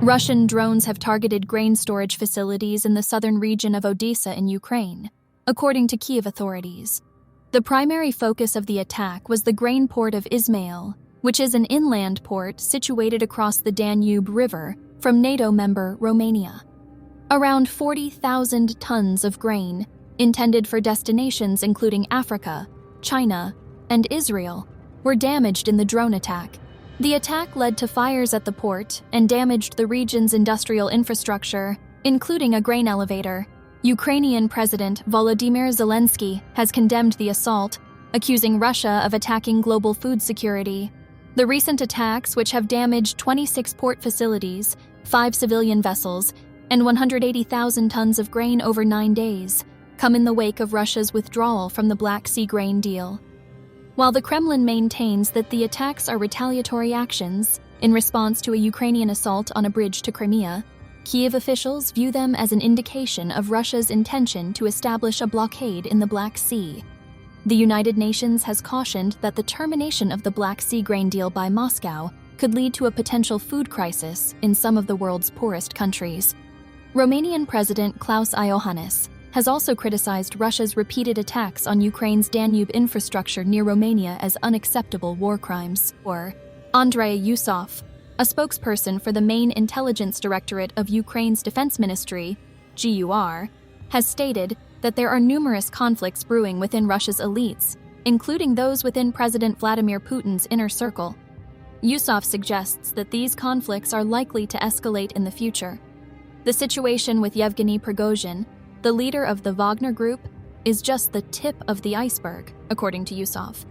Russian drones have targeted grain storage facilities in the southern region of Odesa in Ukraine, according to Kyiv authorities. The primary focus of the attack was the grain port of Izmail, which is an inland port situated across the Danube River from NATO member Romania. Around 40,000 tons of grain, intended for destinations including Africa, China, and Israel, were damaged in the drone attack. The attack led to fires at the port and damaged the region's industrial infrastructure, including a grain elevator. Ukrainian President Volodymyr Zelensky has condemned the assault, accusing Russia of attacking global food security. The recent attacks, which have damaged 26 port facilities, 5 civilian vessels, and 180,000 tons of grain over 9 days, come in the wake of Russia's withdrawal from the Black Sea grain deal. While the Kremlin maintains that the attacks are retaliatory actions in response to a Ukrainian assault on a bridge to Crimea, Kyiv officials view them as an indication of Russia's intention to establish a blockade in the Black Sea. The United Nations has cautioned that the termination of the Black Sea grain deal by Moscow could lead to a potential food crisis in some of the world's poorest countries. Romanian President Klaus Iohannis has also criticized Russia's repeated attacks on Ukraine's Danube infrastructure near Romania as unacceptable war crimes. Andrei Yusov, a spokesperson for the main intelligence directorate of Ukraine's defense ministry, GUR, has stated that there are numerous conflicts brewing within Russia's elites, including those within President Vladimir Putin's inner circle. Yusov suggests that these conflicts are likely to escalate in the future. The situation with Yevgeny Prigozhin, the leader of the Wagner Group, is just the tip of the iceberg, according to Yusov.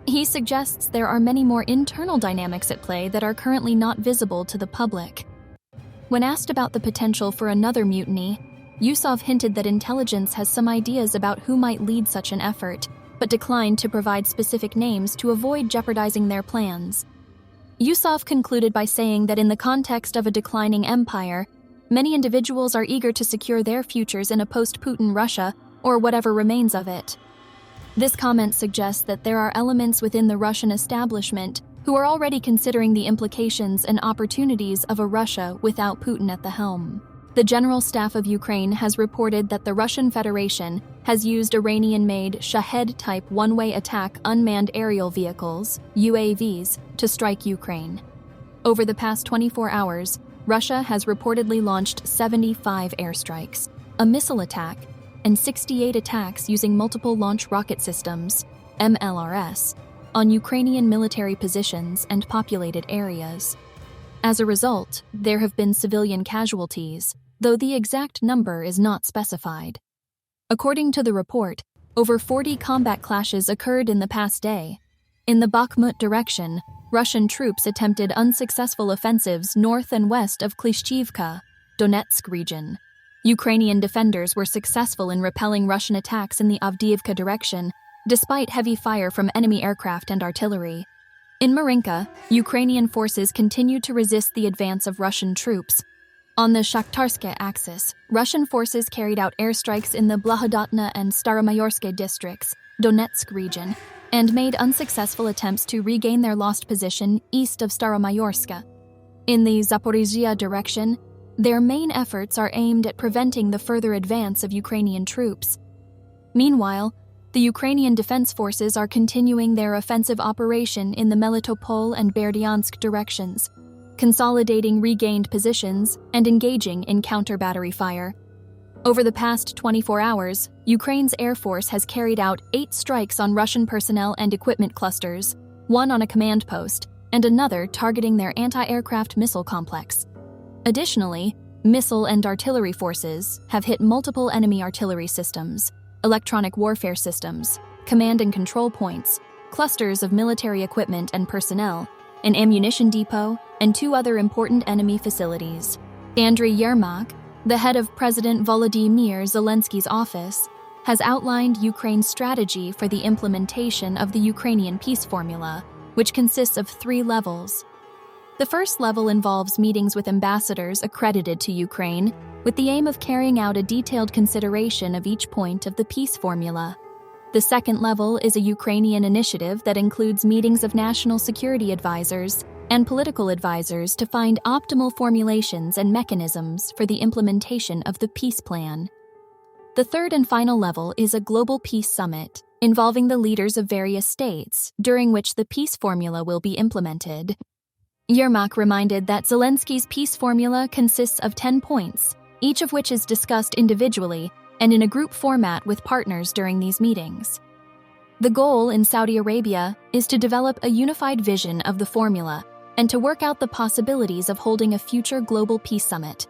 He suggests there are many more internal dynamics at play that are currently not visible to the public. When asked about the potential for another mutiny, Yusov hinted that intelligence has some ideas about who might lead such an effort, but declined to provide specific names to avoid jeopardizing their plans. Yusov concluded by saying that in the context of a declining empire, many individuals are eager to secure their futures in a post-Putin Russia or whatever remains of it. This comment suggests that there are elements within the Russian establishment who are already considering the implications and opportunities of a Russia without Putin at the helm. The General Staff of Ukraine has reported that the Russian Federation has used Iranian-made Shahed-type one-way attack unmanned aerial vehicles, UAVs, to strike Ukraine. Over the past 24 hours, Russia has reportedly launched 75 airstrikes, a missile attack, and 68 attacks using multiple launch rocket systems, MLRS, on Ukrainian military positions and populated areas. As a result, there have been civilian casualties, though the exact number is not specified. According to the report, over 40 combat clashes occurred in the past day. In the Bakhmut direction, Russian troops attempted unsuccessful offensives north and west of Klishchiivka, Donetsk region. Ukrainian defenders were successful in repelling Russian attacks in the Avdiivka direction, despite heavy fire from enemy aircraft and artillery. In Marinka, Ukrainian forces continued to resist the advance of Russian troops. On the Shakhtarsk axis, Russian forces carried out airstrikes in the Blahodatna and Staromayorsk districts, Donetsk region, and made unsuccessful attempts to regain their lost position east of Staromayorsk. In the Zaporizhia direction, their main efforts are aimed at preventing the further advance of Ukrainian troops. Meanwhile, the Ukrainian defense forces are continuing their offensive operation in the Melitopol and Berdyansk directions, consolidating regained positions and engaging in counter-battery fire. Over the past 24 hours, Ukraine's Air Force has carried out 8 strikes on Russian personnel and equipment clusters, one on a command post, and another targeting their anti-aircraft missile complex. Additionally, missile and artillery forces have hit multiple enemy artillery systems, electronic warfare systems, command and control points, clusters of military equipment and personnel, an ammunition depot, and 2 other important enemy facilities. Andriy Yermak, the head of President Volodymyr Zelensky's office, has outlined Ukraine's strategy for the implementation of the Ukrainian peace formula, which consists of 3 levels. The first level involves meetings with ambassadors accredited to Ukraine, with the aim of carrying out a detailed consideration of each point of the peace formula. The second level is a Ukrainian initiative that includes meetings of national security advisors and political advisors to find optimal formulations and mechanisms for the implementation of the peace plan. The third and final level is a global peace summit involving the leaders of various states, during which the peace formula will be implemented. Yermak reminded that Zelensky's peace formula consists of 10 points, each of which is discussed individually and in a group format with partners during these meetings. The goal in Saudi Arabia is to develop a unified vision of the formula and to work out the possibilities of holding a future global peace summit.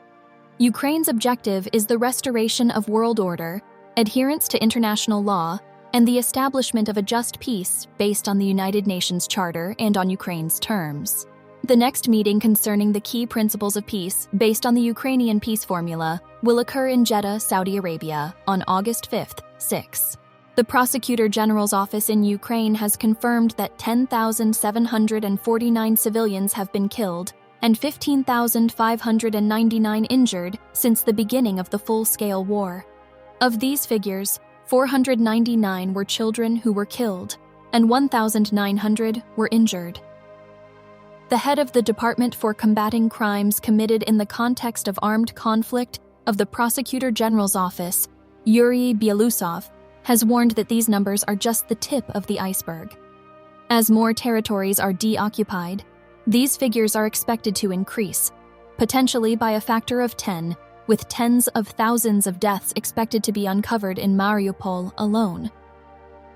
Ukraine's objective is the restoration of world order, adherence to international law, and the establishment of a just peace based on the United Nations Charter and on Ukraine's terms. The next meeting concerning the key principles of peace based on the Ukrainian peace formula will occur in Jeddah, Saudi Arabia, on August 5th, 6. The Prosecutor General's office in Ukraine has confirmed that 10,749 civilians have been killed and 15,599 injured since the beginning of the full-scale war. Of these figures, 499 were children who were killed, and 1,900 were injured. The head of the Department for Combating Crimes Committed in the Context of Armed Conflict of the Prosecutor General's office, Yuri Byelousov, has warned that these numbers are just the tip of the iceberg. As more territories are deoccupied, these figures are expected to increase, potentially by a factor of 10, with tens of thousands of deaths expected to be uncovered in Mariupol alone.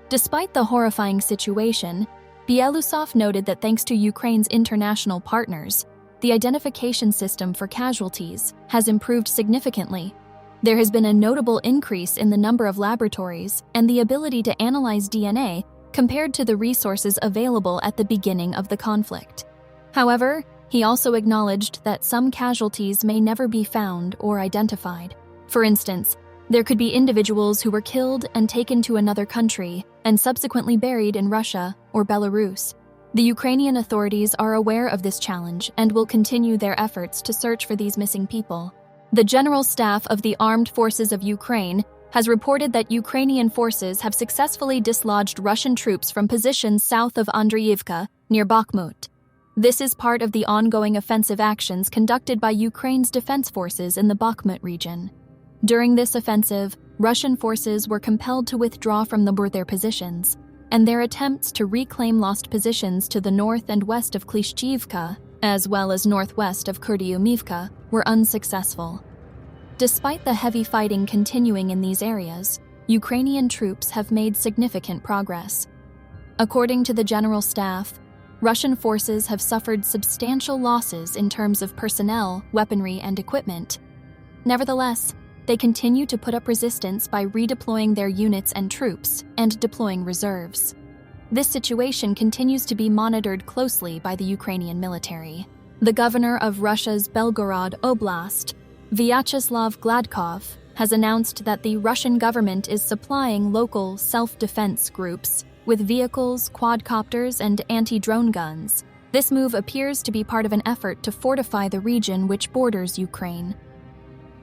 Despite the horrifying situation, Byelousov noted that thanks to Ukraine's international partners, the identification system for casualties has improved significantly. There has been a notable increase in the number of laboratories and the ability to analyze DNA compared to the resources available at the beginning of the conflict. However, he also acknowledged that some casualties may never be found or identified. For instance, there could be individuals who were killed and taken to another country and subsequently buried in Russia or Belarus. The Ukrainian authorities are aware of this challenge and will continue their efforts to search for these missing people. The General Staff of the Armed Forces of Ukraine has reported that Ukrainian forces have successfully dislodged Russian troops from positions south of Andriivka, near Bakhmut. This is part of the ongoing offensive actions conducted by Ukraine's defense forces in the Bakhmut region. During this offensive, Russian forces were compelled to withdraw from their positions, and their attempts to reclaim lost positions to the north and west of Klishchiivka, as well as northwest of Kurdyumivka, were unsuccessful. Despite the heavy fighting continuing in these areas, Ukrainian troops have made significant progress. According to the General Staff, Russian forces have suffered substantial losses in terms of personnel, weaponry, and equipment. Nevertheless, they continue to put up resistance by redeploying their units and troops and deploying reserves. This situation continues to be monitored closely by the Ukrainian military. The governor of Russia's Belgorod Oblast, Vyacheslav Gladkov, has announced that the Russian government is supplying local self-defense groups with vehicles, quadcopters, and anti-drone guns. This move appears to be part of an effort to fortify the region which borders Ukraine.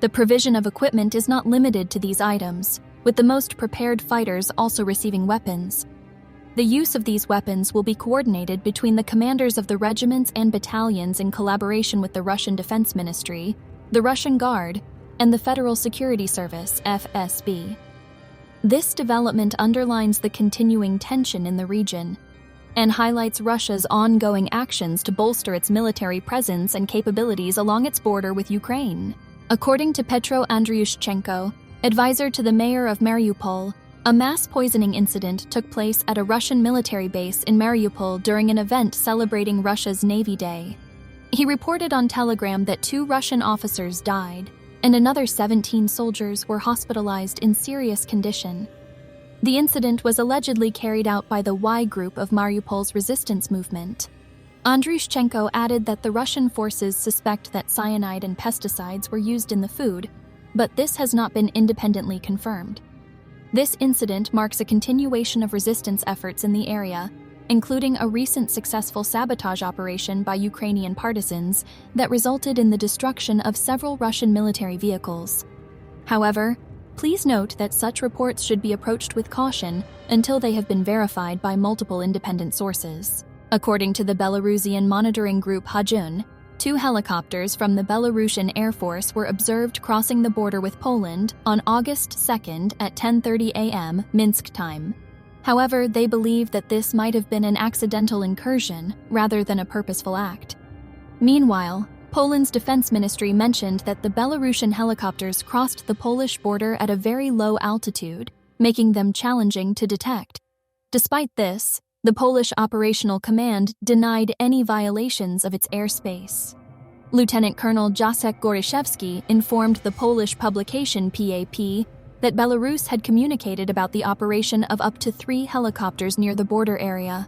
The provision of equipment is not limited to these items, with the most prepared fighters also receiving weapons. The use of these weapons will be coordinated between the commanders of the regiments and battalions in collaboration with the Russian Defense Ministry, the Russian Guard, and the Federal Security Service, FSB. This development underlines the continuing tension in the region and highlights Russia's ongoing actions to bolster its military presence and capabilities along its border with Ukraine. According to Petro Andriushchenko, advisor to the mayor of Mariupol, a mass poisoning incident took place at a Russian military base in Mariupol during an event celebrating Russia's Navy Day. He reported on Telegram that 2 Russian officers died, and another 17 soldiers were hospitalized in serious condition. The incident was allegedly carried out by the Y group of Mariupol's resistance movement. Andriushchenko added that the Russian forces suspect that cyanide and pesticides were used in the food, but this has not been independently confirmed. This incident marks a continuation of resistance efforts in the area, including a recent successful sabotage operation by Ukrainian partisans that resulted in the destruction of several Russian military vehicles. However, please note that such reports should be approached with caution until they have been verified by multiple independent sources. According to the Belarusian monitoring group Hajun, 2 helicopters from the Belarusian Air Force were observed crossing the border with Poland on August 2nd at 10:30 a.m. Minsk time. However, they believe that this might have been an accidental incursion rather than a purposeful act. Meanwhile, Poland's defense ministry mentioned that the Belarusian helicopters crossed the Polish border at a very low altitude, making them challenging to detect. Despite this, the Polish Operational Command denied any violations of its airspace. Lieutenant Colonel Jacek Goryszewski informed the Polish publication PAP that Belarus had communicated about the operation of up to 3 helicopters near the border area,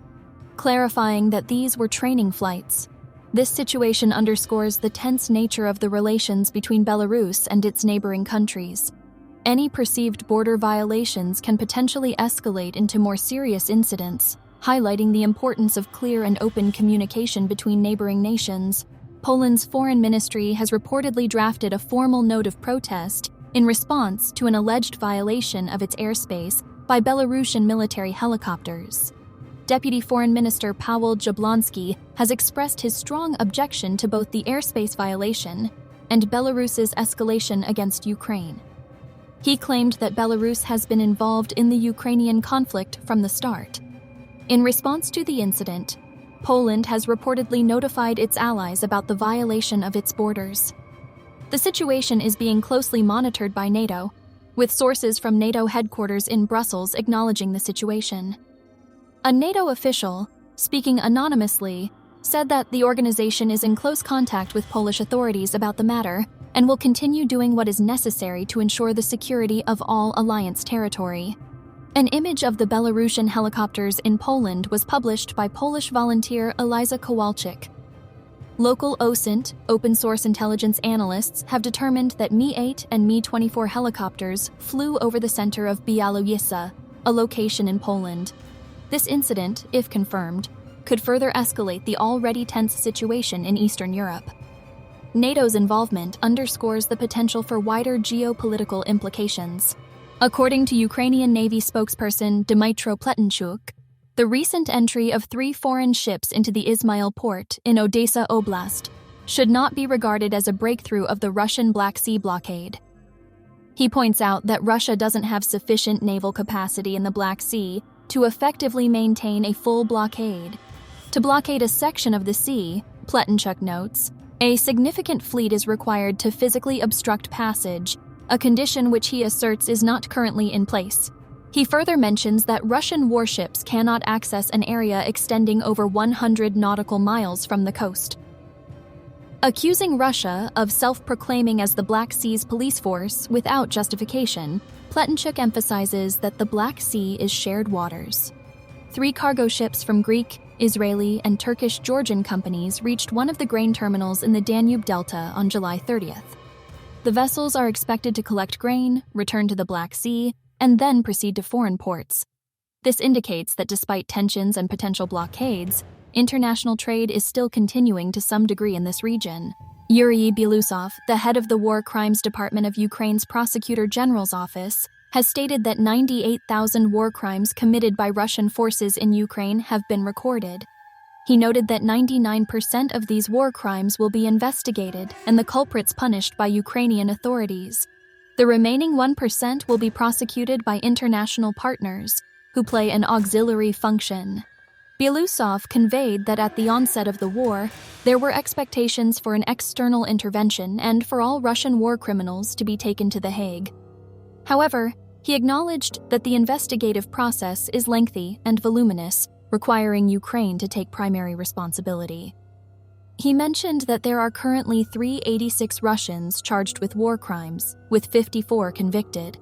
clarifying that these were training flights. This situation underscores the tense nature of the relations between Belarus and its neighboring countries. Any perceived border violations can potentially escalate into more serious incidents, highlighting the importance of clear and open communication between neighboring nations. Poland's foreign ministry has reportedly drafted a formal note of protest in response to an alleged violation of its airspace by Belarusian military helicopters. Deputy Foreign Minister Paweł Jablonski has expressed his strong objection to both the airspace violation and Belarus's escalation against Ukraine. He claimed that Belarus has been involved in the Ukrainian conflict from the start. In response to the incident, Poland has reportedly notified its allies about the violation of its borders. The situation is being closely monitored by NATO, with sources from NATO headquarters in Brussels acknowledging the situation. A NATO official, speaking anonymously, said that the organization is in close contact with Polish authorities about the matter and will continue doing what is necessary to ensure the security of all alliance territory. An image of the Belarusian helicopters in Poland was published by Polish volunteer Eliza Kowalczyk. Local OSINT, open-source intelligence analysts, have determined that Mi-8 and Mi-24 helicopters flew over the center of Białowieża, a location in Poland. This incident, if confirmed, could further escalate the already tense situation in Eastern Europe. NATO's involvement underscores the potential for wider geopolitical implications. According to Ukrainian Navy spokesperson Dmytro Pletenchuk, the recent entry of 3 foreign ships into the Izmail port in Odesa Oblast should not be regarded as a breakthrough of the Russian Black Sea blockade. He points out that Russia doesn't have sufficient naval capacity in the Black Sea to effectively maintain a full blockade. To blockade a section of the sea, Pletenchuk notes, a significant fleet is required to physically obstruct passage, a condition which he asserts is not currently in place. He further mentions that Russian warships cannot access an area extending over 100 nautical miles from the coast. Accusing Russia of self-proclaiming as the Black Sea's police force without justification, Pletenchuk emphasizes that the Black Sea is shared waters. 3 cargo ships from Greek, Israeli, and Turkish Georgian companies reached one of the grain terminals in the Danube Delta on July 30th. The vessels are expected to collect grain, return to the Black Sea, and then proceed to foreign ports. This indicates that despite tensions and potential blockades, international trade is still continuing to some degree in this region. Yuri Belousov, the head of the War Crimes Department of Ukraine's Prosecutor General's office, has stated that 98,000 war crimes committed by Russian forces in Ukraine have been recorded. He noted that 99% of these war crimes will be investigated and the culprits punished by Ukrainian authorities. The remaining 1% will be prosecuted by international partners, who play an auxiliary function. Belousov conveyed that at the onset of the war, there were expectations for an external intervention and for all Russian war criminals to be taken to The Hague. However, he acknowledged that the investigative process is lengthy and voluminous, requiring Ukraine to take primary responsibility. He mentioned that there are currently 386 Russians charged with war crimes, with 54 convicted.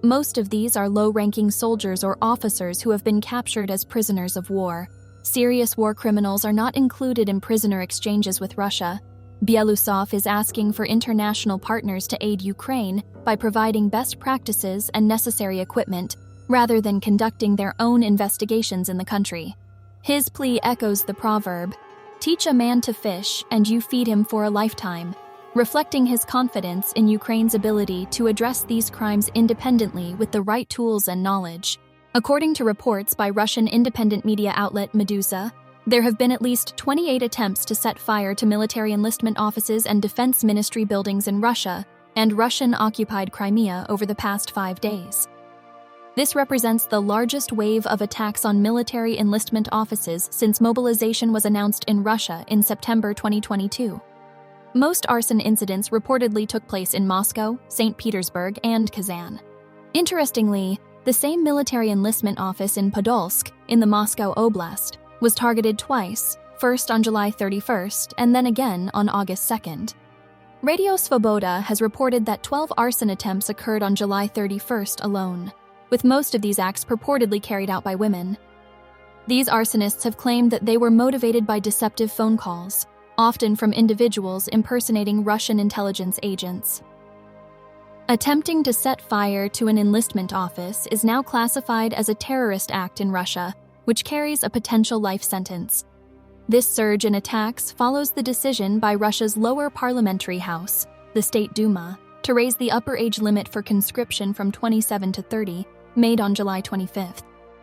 Most of these are low-ranking soldiers or officers who have been captured as prisoners of war. Serious war criminals are not included in prisoner exchanges with Russia. Belousov is asking for international partners to aid Ukraine by providing best practices and necessary equipment, rather than conducting their own investigations in the country. His plea echoes the proverb, "Teach a man to fish, and you feed him for a lifetime," reflecting his confidence in Ukraine's ability to address these crimes independently with the right tools and knowledge. According to reports by Russian independent media outlet Meduza, There have been at least 28 attempts to set fire to military enlistment offices and defense ministry buildings in Russia and Russian-occupied Crimea over the past 5 days. This represents the largest wave of attacks on military enlistment offices since mobilization was announced in Russia in September 2022. Most arson incidents reportedly took place in Moscow, St. Petersburg, and Kazan. Interestingly, the same military enlistment office in Podolsk, in the Moscow Oblast, was targeted twice, first on July 31st and then again on August 2nd. Radio Svoboda has reported that 12 arson attempts occurred on July 31st alone, with most of these acts purportedly carried out by women. These arsonists have claimed that they were motivated by deceptive phone calls, often from individuals impersonating Russian intelligence agents. Attempting to set fire to an enlistment office is now classified as a terrorist act in Russia, which carries a potential life sentence. This surge in attacks follows the decision by Russia's lower parliamentary house, the State Duma, to raise the upper age limit for conscription from 27 to 30, made on July 25th.